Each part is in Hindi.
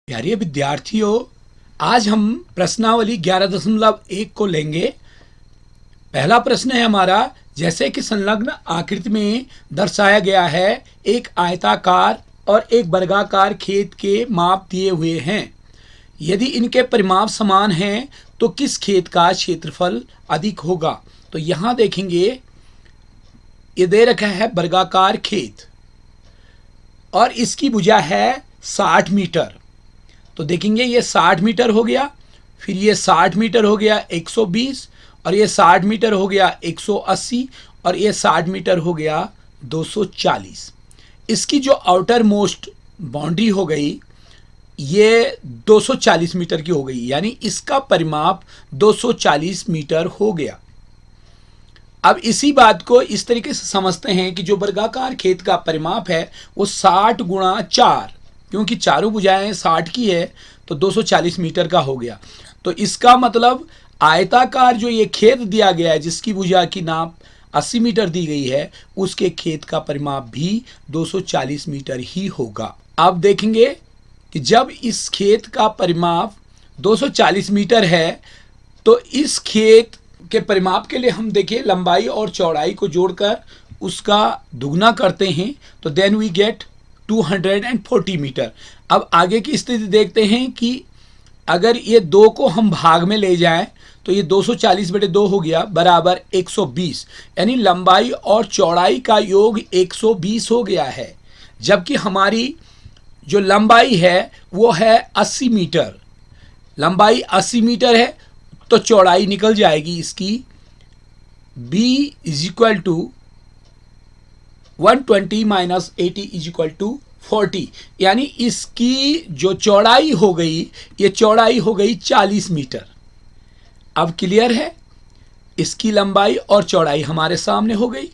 प्यारे विद्यार्थियों, आज हम प्रश्नावली 11.1 को लेंगे। पहला प्रश्न है हमारा, जैसे कि संलग्न आकृति में दर्शाया गया है, एक आयताकार और एक वर्गाकार खेत के माप दिए हुए हैं। यदि इनके परिमाप समान हैं तो किस खेत का क्षेत्रफल अधिक होगा। तो यहाँ देखेंगे, ये दे रखा है वर्गाकार खेत और इसकी भुजा है 60 मीटर। तो देखेंगे ये 60 मीटर हो गया, फिर ये 60 मीटर हो गया 120, और ये 60 मीटर हो गया 180, और ये 60 मीटर हो गया 240। इसकी जो आउटर मोस्ट बाउंड्री हो गई ये 240 मीटर की हो गई, यानी इसका परिमाप 240 मीटर हो गया। अब इसी बात को इस तरीके से समझते हैं कि जो वर्गाकार खेत का परिमाप है वो 60 गुणा 4, क्योंकि चारों भुजाएं 60 की है तो 240 मीटर का हो गया। तो इसका मतलब आयताकार जो ये खेत दिया गया है जिसकी भुजा की नाप 80 मीटर दी गई है, उसके खेत का परिमाप भी 240 मीटर ही होगा। अब देखेंगे कि जब इस खेत का परिमाप 240 मीटर है तो इस खेत के परिमाप के लिए हम देखिए लंबाई और चौड़ाई को जोड़कर उसका दुगना करते हैं तो देन वी गेट 240 मीटर। अब आगे की स्थिति देखते हैं कि अगर ये 2 को हम भाग में ले जाएं तो ये 240/2 हो गया बराबर 120, यानी लंबाई और चौड़ाई का योग 120 हो गया है। जबकि हमारी जो लंबाई है वो है 80 मीटर, लंबाई 80 मीटर है तो चौड़ाई निकल जाएगी इसकी b = 120 - 80 = 40, यानी इसकी जो चौड़ाई हो गई ये चौड़ाई हो गई 40 मीटर। अब क्लियर है, इसकी लंबाई और चौड़ाई हमारे सामने हो गई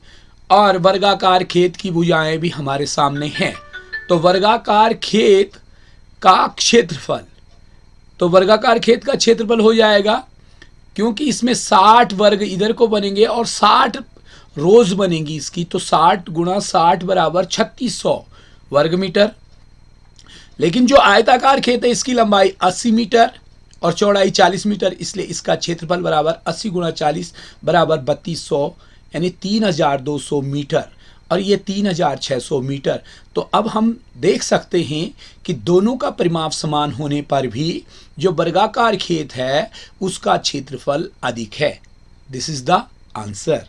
और वर्गाकार खेत की भुजाएं भी हमारे सामने हैं। तो वर्गाकार खेत का क्षेत्रफल, तो वर्गाकार खेत का क्षेत्रफल हो जाएगा, क्योंकि इसमें 60 वर्ग इधर को बनेंगे और 60 रोज बनेंगी इसकी, तो 60 गुणा 60 बराबर 3600 वर्ग मीटर। लेकिन जो आयताकार खेत है इसकी लंबाई 80 मीटर और चौड़ाई 40 मीटर, इसलिए इसका क्षेत्रफल बराबर 80 गुणा 40 बराबर 3200, यानी 3200 मीटर, और ये 3600 मीटर। तो अब हम देख सकते हैं कि दोनों का परिमाप समान होने पर भी जो वर्गाकार खेत है उसका क्षेत्रफल अधिक है। This is the answer.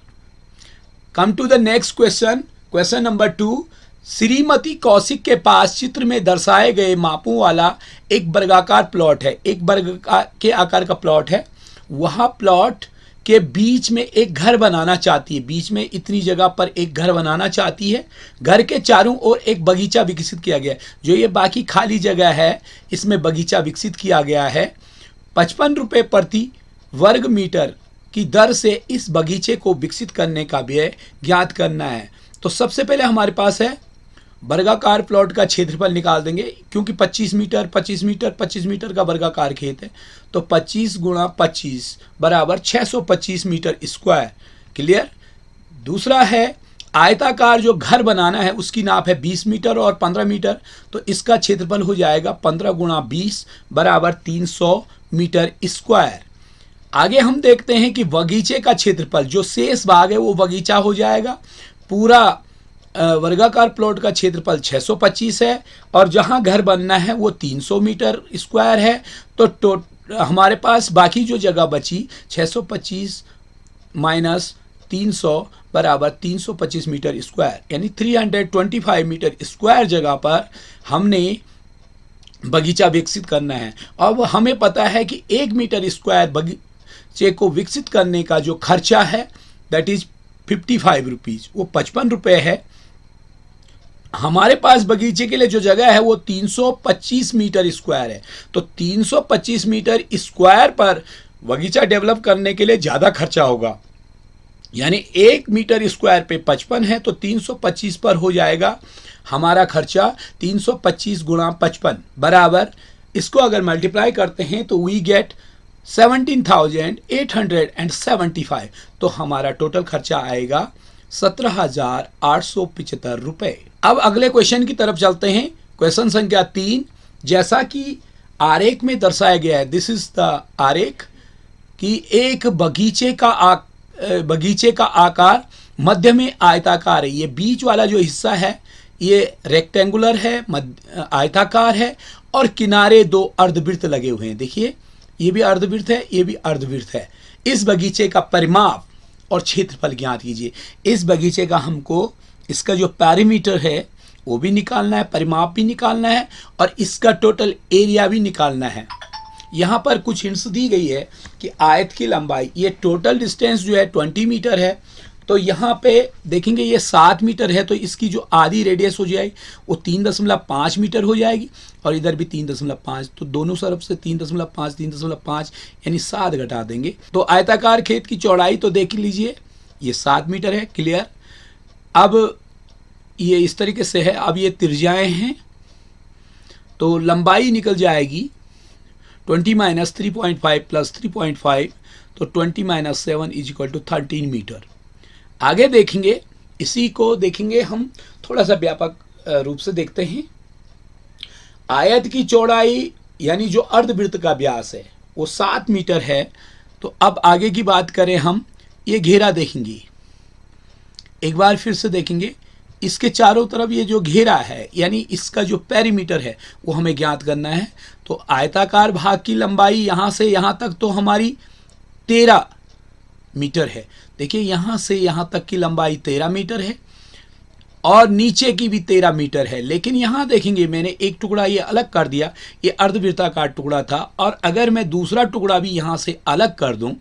Come to the next question, question number 2। Shrimati Kaushik के पास चित्र में दर्शाए गए मापों वाला एक वर्गाकार प्लॉट है, एक वर्ग के आकार का प्लॉट है। वह प्लॉट के बीच में एक घर बनाना चाहती है, बीच में इतनी जगह पर एक घर बनाना चाहती है। घर के चारों ओर एक बगीचा विकसित किया गया है। जो ये बाकी खाली जगह है इसमें बगीचा विकसित किया गया है। 55 रुपये प्रति वर्ग मीटर की दर से इस बगीचे को विकसित करने का व्यय ज्ञात करना है। तो सबसे पहले हमारे पास है वर्गाकार प्लॉट का क्षेत्रफल निकाल देंगे, क्योंकि 25 मीटर 25 मीटर 25 मीटर का वर्गाकार खेत है, तो 25 गुणा 25 बराबर 625 मीटर स्क्वायर। क्लियर। दूसरा है आयताकार जो घर बनाना है उसकी नाप है 20 मीटर और 15 मीटर, तो इसका क्षेत्रफल हो जाएगा 15 गुणा 20 बराबर 300 मीटर स्क्वायर। आगे हम देखते हैं कि बगीचे का क्षेत्रफल, जो शेष भाग है वो बगीचा हो जाएगा। पूरा वर्गाकार प्लॉट का क्षेत्रफल 625 है और जहां घर बनना है वो 300 मीटर स्क्वायर है। तो हमारे पास बाकी जो जगह बची 625 माइनस 300 बराबर 325 मीटर स्क्वायर, यानी 325 मीटर स्क्वायर जगह पर हमने बगीचा विकसित करना है। अब हमें पता है कि 1 मीटर स्क्वायर बगीचे को विकसित करने का जो खर्चा है दैट इज 55 रुपीज़, वो 55 रुपये है। हमारे पास बगीचे के लिए जो जगह है वो 325 मीटर स्क्वायर है, तो 325 मीटर स्क्वायर पर बगीचा डेवलप करने के लिए ज़्यादा खर्चा होगा, यानी 1 मीटर स्क्वायर पे 55 है तो 325 पर हो जाएगा हमारा खर्चा 325 गुणा 55 बराबर, इसको अगर मल्टीप्लाई करते हैं तो वी गेट 17,875, तो हमारा टोटल खर्चा आएगा 17,875 रुपये। अब अगले क्वेश्चन की तरफ चलते हैं। क्वेश्चन संख्या 3, जैसा कि आरेख में दर्शाया गया है, दिस इज द आरेख, कि एक बगीचे का आकार मध्य में आयताकार है। ये बीच वाला जो हिस्सा है ये रेक्टेंगुलर है, आयताकार है, और किनारे दो अर्धवृत्त लगे हुए हैं। देखिए ये भी अर्धवृत्त है, ये भी अर्धवृत्त है। इस बगीचे का परिमाप और क्षेत्रफल ज्ञात कीजिए। इस बगीचे का हमको इसका जो पैरीमीटर है वो भी निकालना है, परिमाप भी निकालना है, और इसका टोटल एरिया भी निकालना है। यहाँ पर कुछ हिंट्स दी गई है कि आयत की लंबाई, ये टोटल डिस्टेंस जो है 20 मीटर है, तो यहाँ पे देखेंगे ये 7 मीटर है, तो इसकी जो आधी रेडियस हो जाएगी वो 3.5 मीटर हो जाएगी, और इधर भी 3.5, तो दोनों तरफ से 3.5 यानी 7 घटा देंगे। तो आयताकार खेत की चौड़ाई तो देख लीजिए ये 7 मीटर है, क्लियर। अब ये इस तरीके से है, अब ये त्रिज्याएं हैं, तो लंबाई निकल जाएगी 20 - 3.5 + 3.5, तो 20 - 7 = 13 मीटर। आगे देखेंगे, इसी को देखेंगे हम थोड़ा सा व्यापक रूप से देखते हैं। आयत की चौड़ाई यानी जो अर्धवृत्त का व्यास है वो 7 मीटर है। तो अब आगे की बात करें हम, ये घेरा देखेंगे, एक बार फिर से देखेंगे, इसके चारों तरफ ये जो घेरा है यानी इसका जो पेरीमीटर है वो हमें ज्ञात करना है। तो आयताकार भाग की लंबाई यहाँ से यहाँ तक तो हमारी 13 मीटर है। देखिए यहाँ से यहाँ तक की लंबाई 13 मीटर है, और नीचे की भी 13 मीटर है। लेकिन यहाँ देखेंगे मैंने एक टुकड़ा ये अलग कर दिया, ये अर्धवृत्ताकार टुकड़ा था, और अगर मैं दूसरा टुकड़ा भी यहाँ से अलग कर दूं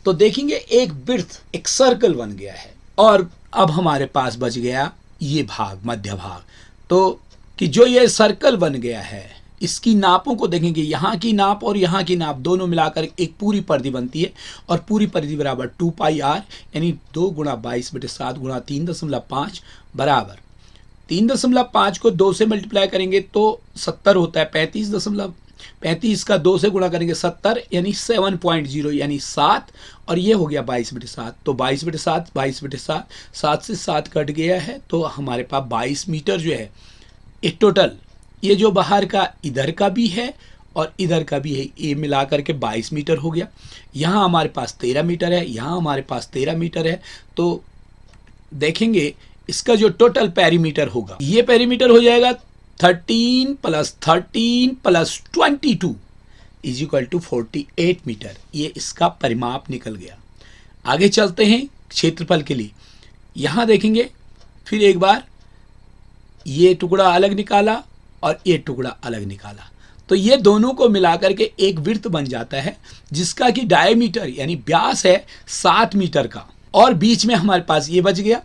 तो देखेंगे एक वृत्त, एक सर्कल बन गया है। और अब हमारे पास बच गया ये भाग, मध्य भाग। तो कि जो ये सर्कल बन गया है इसकी नापों को देखेंगे, यहाँ की नाप और यहाँ की नाप दोनों मिलाकर एक पूरी परिधि बनती है, और पूरी परिधि बराबर 2πr यानी 2 × 22/7 × 3.5 बराबर 3.5 को 2 से मल्टीप्लाई करेंगे तो 70 होता है। 35 का 2 से गुणा करेंगे 70 यानी 7.0 यानी 7, और ये हो गया 22/7। तो 22/7 7 से 7 कट गया है, तो हमारे पास 22 मीटर जो है ये टोटल, ये जो बाहर का इधर का भी है और इधर का भी है, ये मिला करके 22 मीटर हो गया। यहाँ हमारे पास 13 मीटर है, यहाँ हमारे पास 13 मीटर है। तो देखेंगे इसका जो टोटल पेरीमीटर होगा, ये पेरीमीटर हो जाएगा 13 + 13 + 22 = 48 मीटर। ये इसका परिमाप निकल गया। आगे चलते हैं क्षेत्रफल के लिए। यहाँ देखेंगे फिर एक बार, ये टुकड़ा अलग निकाला और ये टुकड़ा अलग निकाला, तो ये दोनों को मिलाकर के एक वृत्त बन जाता है जिसका कि डायमीटर यानी व्यास है 7 मीटर का, और बीच में हमारे पास ये बच गया।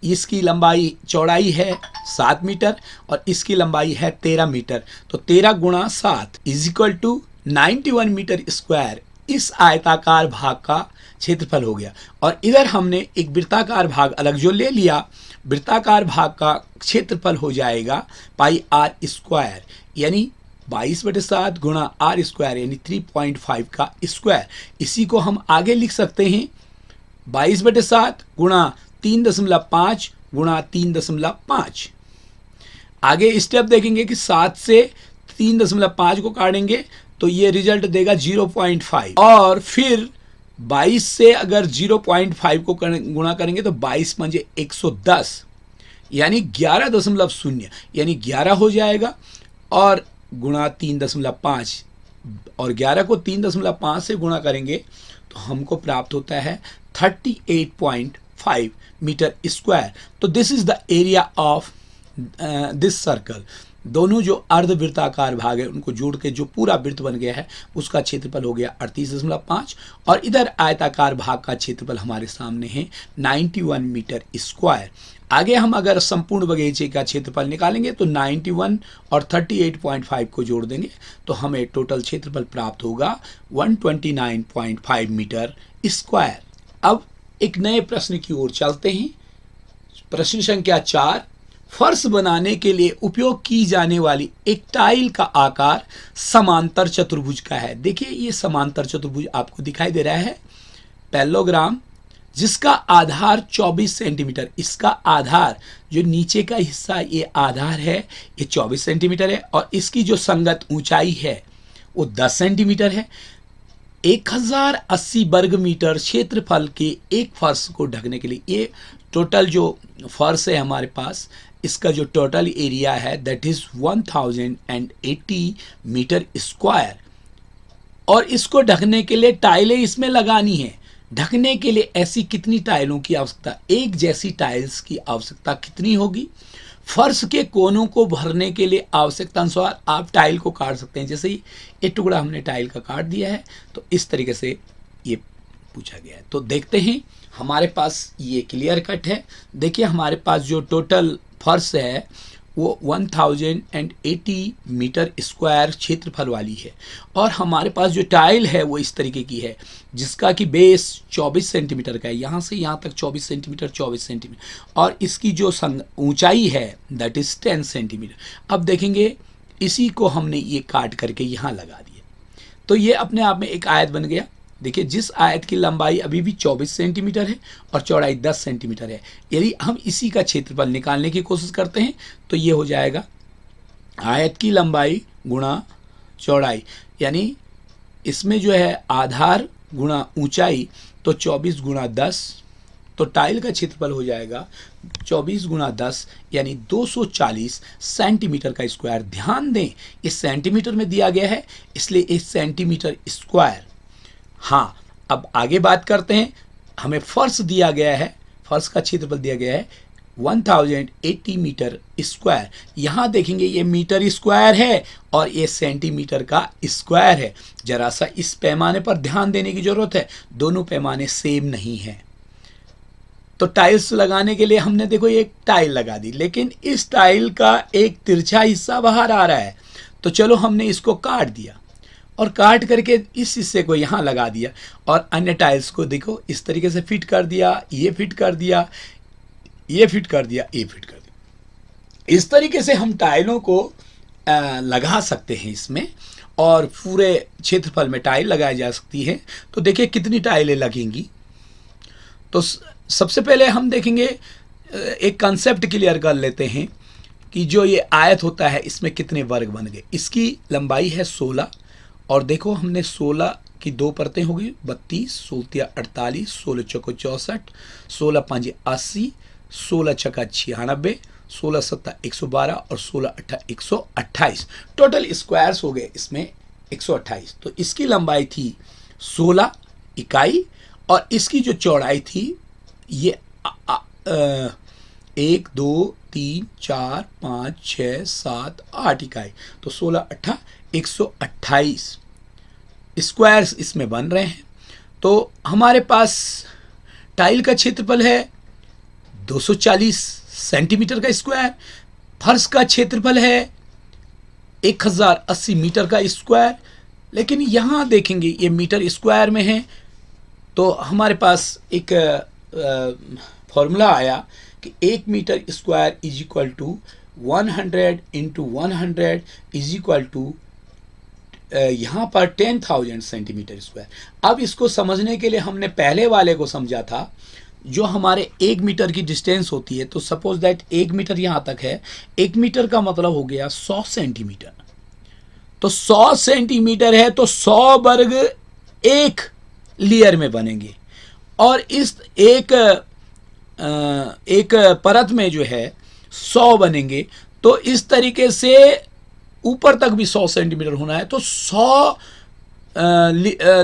इसकी लंबाई चौड़ाई है 7 मीटर और इसकी लंबाई है 13 मीटर, तो 13 × 7 = 91 मीटर स्क्वायर इस आयताकार भाग का क्षेत्रफल हो गया। और इधर हमने एक वृत्ताकार भाग अलग जो ले लिया, वृत्ताकार भाग का क्षेत्रफल हो जाएगा πr² यानी 22/7 × r² यानी 3.5 का स्क्वायर। इसी को हम आगे लिख सकते हैं 22/7 × 3.5 × 3.5। आगे स्टेप देखेंगे कि 7 से 3.5 को काटेंगे तो ये रिजल्ट देगा 0.5, और फिर 22 से अगर 0.5 को गुणा करेंगे तो 22 × 110 यानी 11.0 यानी 11 हो जाएगा, और गुणा 3.5, और 11 को 3.5 से गुणा करेंगे तो हमको प्राप्त होता है 38.5 मीटर स्क्वायर। तो this is the area of this circle. दोनों जो अर्धवृत्ताकार भाग है उनको जोड़ के जो पूरा वृत्त बन गया है उसका क्षेत्रफल हो गया 38.5, और इधर आयताकार भाग का क्षेत्रफल हमारे सामने है 91 मीटर स्क्वायर। आगे हम अगर संपूर्ण बगीचे का क्षेत्रफल निकालेंगे तो 91 और 38.5 को जोड़ देंगे तो हमें टोटल क्षेत्रफल प्राप्त होगा 129.5 मीटर स्क्वायर। अब एक नए प्रश्न की ओर चलते हैं। प्रश्न संख्या 4, फर्श बनाने के लिए उपयोग की जाने वाली एक टाइल का आकार समांतर चतुर्भुज का है। देखिए ये समांतर चतुर्भुज आपको दिखाई दे रहा है, पैरेललोग्राम, जिसका आधार 24 सेंटीमीटर, इसका आधार जो नीचे का हिस्सा ये आधार है ये 24 सेंटीमीटर है, और इसकी जो संगत ऊंचाई है वो 10 सेंटीमीटर है। 1080 वर्ग मीटर क्षेत्रफल के एक फर्श को ढकने के लिए, ये टोटल जो फर्श है हमारे पास, इसका जो टोटल एरिया है दैट इज 1080 मीटर स्क्वायर। और इसको ढकने के लिए टाइलें इसमें लगानी है। ढकने के लिए ऐसी कितनी टाइलों की आवश्यकता, एक जैसी टाइल्स की आवश्यकता कितनी होगी? फर्श के कोनों को भरने के लिए आवश्यकता अनुसार आप टाइल को काट सकते हैं। जैसे ही ये टुकड़ा हमने टाइल का काट दिया है तो इस तरीके से ये पूछा गया है। तो देखते हैं, हमारे पास ये क्लियर कट है। देखिए हमारे पास जो टोटल फर्श है वो 1080 मीटर स्क्वायर क्षेत्रफल वाली है, और हमारे पास जो टाइल है वो इस तरीके की है जिसका कि बेस 24 सेंटीमीटर का है, यहाँ से यहाँ तक 24 सेंटीमीटर 24 सेंटीमीटर, और इसकी जो ऊंचाई है दैट इज 10 सेंटीमीटर। अब देखेंगे इसी को हमने ये काट करके यहाँ लगा दिया, तो ये अपने आप में एक आयत बन गया। देखिए जिस आयत की लंबाई अभी भी 24 सेंटीमीटर है और चौड़ाई 10 सेंटीमीटर है, यदि हम इसी का क्षेत्रफल निकालने की कोशिश करते हैं तो ये हो जाएगा आयत की लंबाई गुणा चौड़ाई, यानी इसमें जो है आधार गुणा ऊंचाई, तो 24 गुणा 10, तो टाइल का क्षेत्रफल हो जाएगा 24 गुणा 10 यानी 240 सेंटीमीटर का स्क्वायर। ध्यान दें इस सेंटीमीटर में दिया गया है इसलिए इस सेंटीमीटर स्क्वायर। हाँ, अब आगे बात करते हैं। हमें फर्श दिया गया है, फर्श का क्षेत्रफल दिया गया है 1080 मीटर स्क्वायर। यहाँ देखेंगे ये मीटर स्क्वायर है और ये सेंटीमीटर का स्क्वायर है। जरा सा इस पैमाने पर ध्यान देने की जरूरत है, दोनों पैमाने सेम नहीं हैं। तो टाइल्स लगाने के लिए हमने देखो एक टाइल लगा दी, लेकिन इस टाइल का एक तिरछा हिस्सा बाहर आ रहा है, तो चलो हमने इसको काट दिया और काट करके इस हिस्से को यहाँ लगा दिया, और अन्य टाइल्स को देखो इस तरीके से फिट कर दिया, ये फिट कर दिया, ये फिट कर दिया, ये फिट कर दिया। इस तरीके से हम टाइलों को लगा सकते हैं इसमें, और पूरे क्षेत्रफल में टाइल लगाई जा सकती है। तो देखिए कितनी टाइलें लगेंगी। तो सबसे पहले हम देखेंगे, एक कंसेप्ट क्लियर कर लेते हैं कि जो ये आयत होता है इसमें कितने वर्ग बन गए। इसकी लंबाई है 16, और देखो हमने 16 की दो परतें हो गई 32, 16 48, 16 चौको 64, 16 5 80, 16 छक्का 96, 16 7 112 और 16 8 128। टोटल स्क्वायर्स हो गए इसमें 128। तो इसकी लंबाई थी 16 इकाई, और इसकी जो चौड़ाई थी ये 1 2 3 4 5 6 7 8 इकाई, तो 16 8 128 स्क्वायर्स इसमें बन रहे हैं। तो हमारे पास टाइल का क्षेत्रफल है 240 सेंटीमीटर का स्क्वायर, फर्श का क्षेत्रफल है 1080 मीटर का स्क्वायर। लेकिन यहाँ देखेंगे ये मीटर स्क्वायर में है, तो हमारे पास एक फॉर्मूला आया कि 1 metre square is equal to 100 into 100 is equal to यहाँ पर 10,000 सेंटीमीटर स्क्वायर। अब इसको समझने के लिए हमने पहले वाले को समझा था, जो हमारे 1 मीटर की डिस्टेंस होती है, तो सपोज दैट 1 मीटर यहाँ तक है, 1 मीटर का मतलब हो गया 100 सेंटीमीटर। तो 100 सेंटीमीटर है तो 100 वर्ग एक लेयर में बनेंगे, और इस एक परत में जो है 100 बनेंगे। तो इस तरीके से ऊपर तक भी 100 सेंटीमीटर होना है, तो 100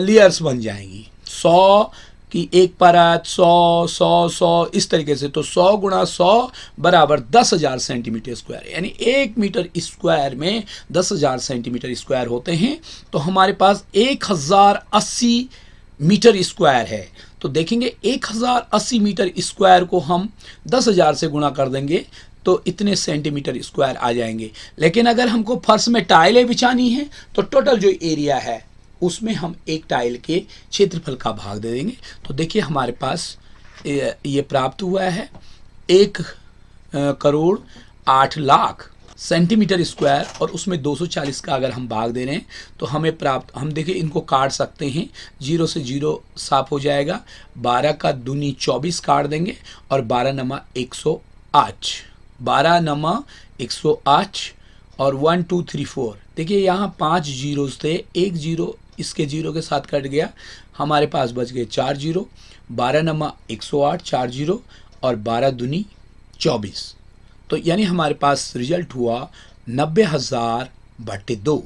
लेयर्स बन जाएंगी। 100 की एक परत, 100 100 100 इस तरीके से, तो 100 गुणा 100 बराबर 10,000 सेंटीमीटर स्क्वायर, यानी 1 मीटर स्क्वायर में 10,000 सेंटीमीटर स्क्वायर होते हैं। तो हमारे पास 1080 मीटर स्क्वायर है। तो देखेंगे 1080 मीटर स्क्वायर को हम 10,000 से गुणा कर देंगे तो इतने सेंटीमीटर स्क्वायर आ जाएंगे। लेकिन अगर हमको फर्श में टाइलें बिछानी है तो टोटल जो एरिया है उसमें हम एक टाइल के क्षेत्रफल का भाग दे देंगे। तो देखिए हमारे पास ये प्राप्त हुआ है 1,08,00,000 सेंटीमीटर स्क्वायर, और उसमें 240 का अगर हम भाग दे रहे हैं तो हमें प्राप्त, हम देखिए इनको काट सकते हैं, 0 से 0 साफ हो जाएगा, 12 का दूनी 24 काट देंगे, और 12 नमा 108, 12 नमा 108, और 1 2 3 4, देखिए यहाँ 5 जीरोस थे, एक जीरो इसके जीरो के साथ कट गया, हमारे पास बच गए 4 जीरो, 12 नमा 108, 4 जीरो और 12 दूनी 24। तो यानी हमारे पास रिजल्ट हुआ 90,000/2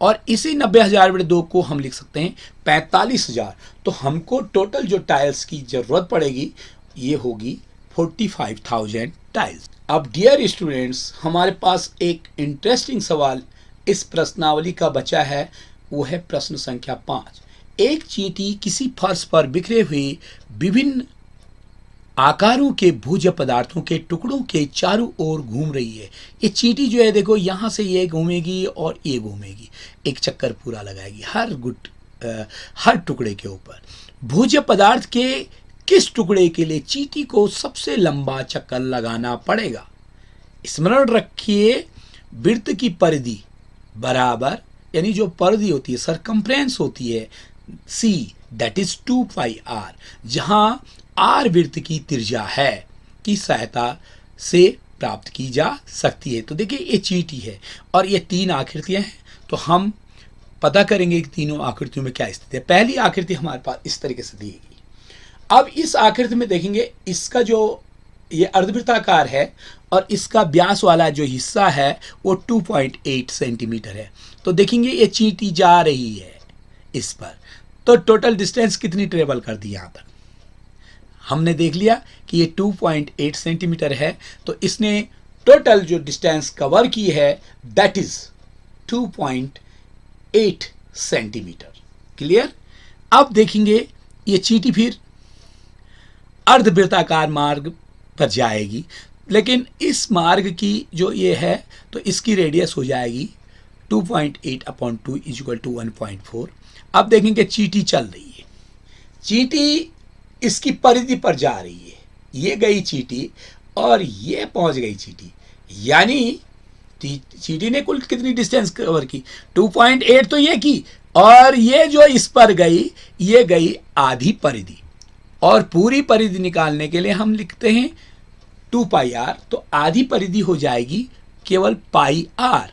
और इसी 90,000/2 को हम लिख सकते हैं 45,000। तो हमको टोटल जो टाइल्स की ज़रूरत पड़ेगी ये होगी 45,000 टाइल्स। अब डियर स्टूडेंट्स, हमारे पास एक इंटरेस्टिंग सवाल इस प्रश्नावली का बचा है, वो है प्रश्न संख्या 5। एक चींटी किसी फर्श पर बिखरे हुए विभिन्न आकारों के भोज्य पदार्थों के टुकड़ों के चारों ओर घूम रही है। ये चींटी जो है देखो, यहाँ से ये घूमेगी और ये घूमेगी, एक चक्कर पूरा लगाएगी हर टुकड़े के ऊपर। भोज्य पदार्थ के किस टुकड़े के लिए चींटी को सबसे लंबा चक्कर लगाना पड़ेगा? स्मरण रखिए, वृत्त की परिधि बराबर, यानी जो परिधि होती है, सरकमफ्रेंस होती है, C दैट इज 2πr, जहां r वृत्त की त्रिज्या है, की सहायता से प्राप्त की जा सकती है। तो देखिए ये चींटी है और ये 3 आकृतियां हैं, तो हम पता करेंगे कि तीनों आकृतियों में क्या स्थिति है। पहली आकृति हमारे पास इस तरीके से दी गई। अब इस आकृति में देखेंगे, इसका जो ये अर्धवृत्ताकार है और इसका व्यास वाला जो हिस्सा है वो 2.8 सेंटीमीटर है। तो देखेंगे ये चींटी जा रही है इस पर, तो टोटल डिस्टेंस कितनी ट्रेवल कर दी? यहाँ तक हमने देख लिया कि ये 2.8 सेंटीमीटर है, तो इसने टोटल जो डिस्टेंस कवर की है दैट इज 2.8 सेंटीमीटर। क्लियर? अब देखेंगे ये चींटी फिर अर्धवृत्ताकार मार्ग पर जाएगी, लेकिन इस मार्ग की जो ये है तो इसकी रेडियस हो जाएगी 2.8/2 = 1.4। अब देखेंगे चींटी चल रही है, चींटी इसकी परिधि पर जा रही है, ये गई चींटी और ये पहुंच गई चींटी, यानी चींटी ने कुल कितनी डिस्टेंस कवर की? 2.8 तो ये की, और ये जो इस पर गई ये गई आधी परिधि, और पूरी परिधि निकालने के लिए हम लिखते हैं 2πr, तो आधी परिधि हो जाएगी केवल πr।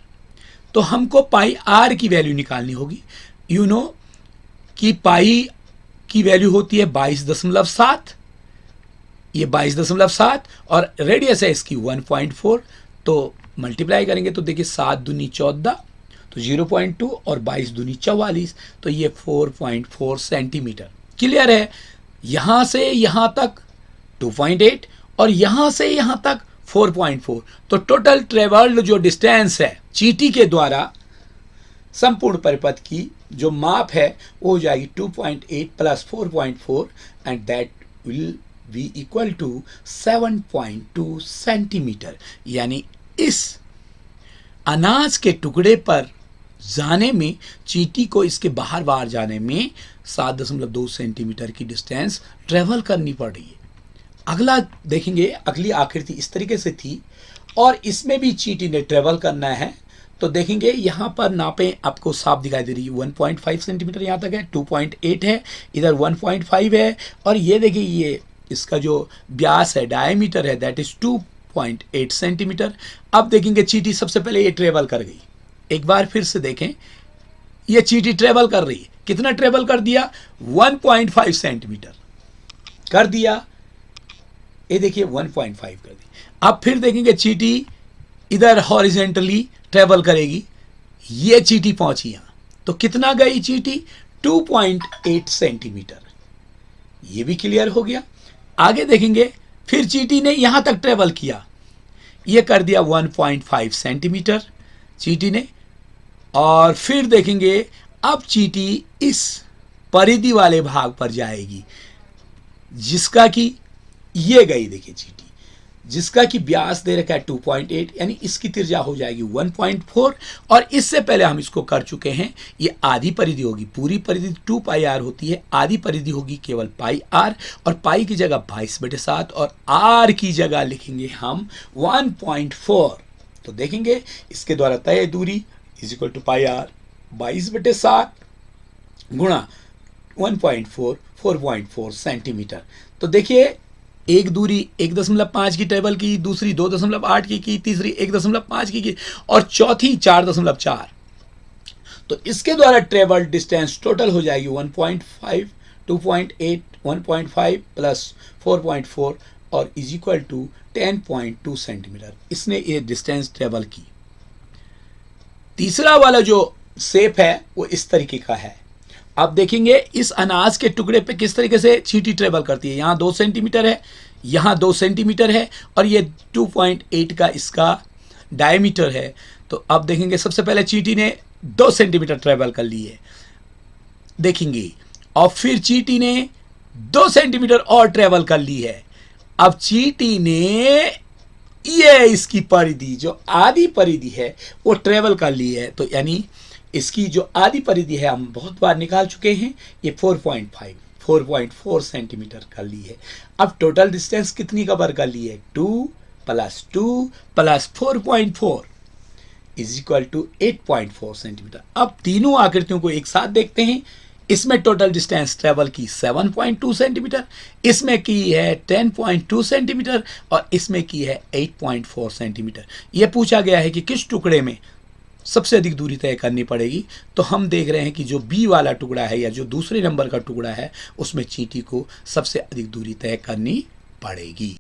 तो हमको πr की वैल्यू निकालनी होगी। यू नो कि पाई की वैल्यू होती है 22.7, ये 22.7 और रेडियस है इसकी 1.4, तो मल्टीप्लाई करेंगे तो देखिए 7 दूनी 14, तो 0.2 और 22 दूनी 44, तो ये 4.4 सेंटीमीटर। क्लियर है? यहां से यहां तक 2.8 और यहां से यहां तक 4.4, तो टोटल ट्रेवल्ड जो डिस्टेंस है चींटी के द्वारा संपूर्ण परिपथ की जो माप है वो हो जाएगी 2.8 + 4.4 and that will be equal to 7.2 centimetre. यानी इस अनाज के टुकड़े पर जाने में चींटी को इसके बाहर जाने में 7.2 सेंटीमीटर की डिस्टेंस ट्रेवल करनी पड़ रही है। अगला देखेंगे, अगली आकृति इस तरीके से थी और इसमें भी चींटी ने ट्रेवल करना है। तो देखेंगे यहाँ पर नापें, आपको साफ दिखाई दे रही है 1.5 सेंटीमीटर यहाँ तक है, 2.8 है, इधर 1.5 है, और ये देखिए ये इसका जो व्यास है, डायमीटर है, दैट इज 2.8 सेंटीमीटर। अब देखेंगे चींटी सबसे पहले ये ट्रेवल कर गई। एक बार फिर से देखें, ये चींटी ट्रेवल कर रही है, कितना ट्रेवल कर दिया? 1.5 सेंटीमीटर कर दिया, ये देखिए 1.5 कर दी। अब फिर देखेंगे चींटी इधर हॉरिजेंटली ट्रेवल करेगी, ये चींटी पहुंची यहां, तो कितना गई चींटी? 2.8 सेंटीमीटर। ये भी क्लियर हो गया। आगे देखेंगे, फिर चींटी ने यहां तक ट्रेवल किया, ये कर दिया 1.5 सेंटीमीटर चींटी ने। और फिर देखेंगे अब चींटी इस परिधि वाले भाग पर जाएगी जिसका कि ये गई, देखिए चींटी जिसका कि व्यास दे रखा है 2.8, यानी इसकी त्रिज्या हो जाएगी 1.4, और इससे पहले हम इसको कर चुके हैं। ये आधी परिधि होगी, पूरी परिधि 2πr होती है, आधी परिधि होगी केवल πr, और पाई की जगह 22/7 और r की जगह लिखेंगे हम 1.4। तो देखेंगे इसके द्वारा तय दूरी = πr 22/7 गुणा 1.4 4.4 सेंटीमीटर। तो देखिए एक दूरी 1.5 की ट्रेवल की, दूसरी 2.8 की, तीसरी 1.5 की और चौथी 4.4। तो इसके द्वारा ट्रेवल डिस्टेंस टोटल हो जाएगी 1.5, 2.8, 1.5 प्लस 4.4 और इज इक्वल टू 10.2 सेंटीमीटर। इसने ये डिस्टेंस ट्रेवल की। तीसरा वाला जो शेप है वो इस तरीके का है। अब देखेंगे इस अनाज के टुकड़े पे किस तरीके से चींटी ट्रेवल करती है। यहाँ 2 सेंटीमीटर है, यहाँ 2 सेंटीमीटर है और ये 2.8 का इसका डायमीटर है। तो अब देखेंगे सबसे पहले चींटी ने 2 सेंटीमीटर ट्रेवल कर ली है, देखेंगे, और फिर चींटी ने 2 सेंटीमीटर और ट्रेवल कर ली है। अब चींटी ने ये इसकी परिधि जो आधी परिधि है वो ट्रेवल कर ली है। तो यानी इसकी जो आधी परिधि है हम बहुत बार निकाल चुके हैं, ये 4.4 सेंटीमीटर कर ली है। अब टोटल डिस्टेंस कितनी कवर कर ली है, 2 + 2 + 4.4 इज इक्वल टू 8.4 सेंटीमीटर। अब तीनों आकृतियों को एक साथ देखते हैं। इसमें टोटल डिस्टेंस ट्रेवल की 7.2 सेंटीमीटर, इसमें की है 10.2 सेंटीमीटर और इसमें की है 8.4 सेंटीमीटर। यह पूछा गया है कि किस टुकड़े में सबसे अधिक दूरी तय करनी पड़ेगी। तो हम देख रहे हैं कि जो बी वाला टुकड़ा है या जो दूसरे नंबर का टुकड़ा है उसमें चींटी को सबसे अधिक दूरी तय करनी पड़ेगी।